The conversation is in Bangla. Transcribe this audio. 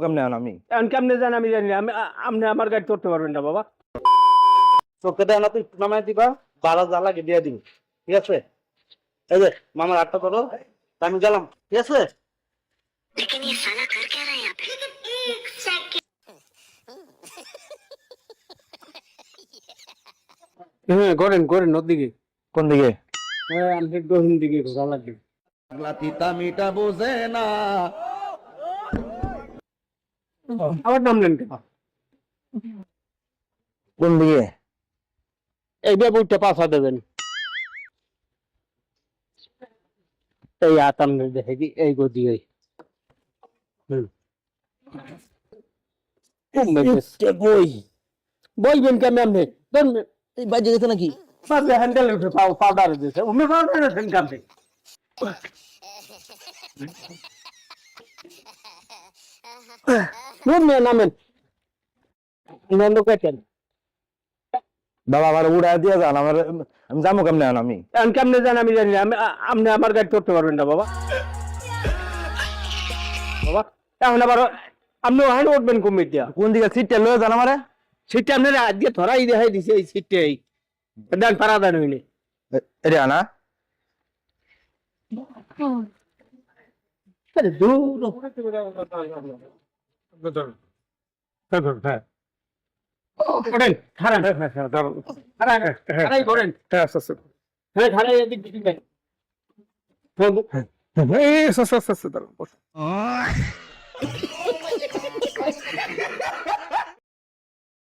কেমনে আমি এখন কেমনে জান আমি জানি না। আপনি আমার গাড়ি ধরতে পারবেন না বাবা। চোখে দেয় না, তুই নামাই দিবা, 12,000 লাগে দিয়ে দিবি, ঠিক আছে? এই যে মামার হাতটা ধরো, তা আমি গেলাম, ঠিক আছে? হ্যাঁ করেন করেন ওর দিকে। কোন দিকে? হ্যাঁ আমি দক্ষিণ দিকে ঘোরা লাগবে। তিতা মিটা বোঝে না। আবার নামলেন কেন? কোন দিকে? এই বেবুরটা পাশা দেবেন। এই আতাম দেখে কি এই গদি এই কই বলবেন কেমন আপনি এই বাজে গেছে নাকি? হ্যান্ডেল উঠে পাউডার দিয়েছে অমনি পাউডার আছেন কামে নামেন নন্দ কেটেন বাবা আমার উড়া দিয়ে যান, আমার আমি যাবো কেমনে আমি? এখন কেমনে জান আমি জানি না। আপনি আমার গাড়ি ধরতে পারবেন না বাবা। বাবা এখন আবার আপনি ওখানে উঠবেন কুমির দিয়া। কোন দিকে সিটটা লয়ে যান আমারে? সিটটা আপনার আজকে ধরাই দেখাই দিছে এই সিটটাই দেন পারা দেন হইনি এটা না করেন খারান খারাই করেন হ্যাঁ খারাই এদিক দিকে দেন হ্যাঁ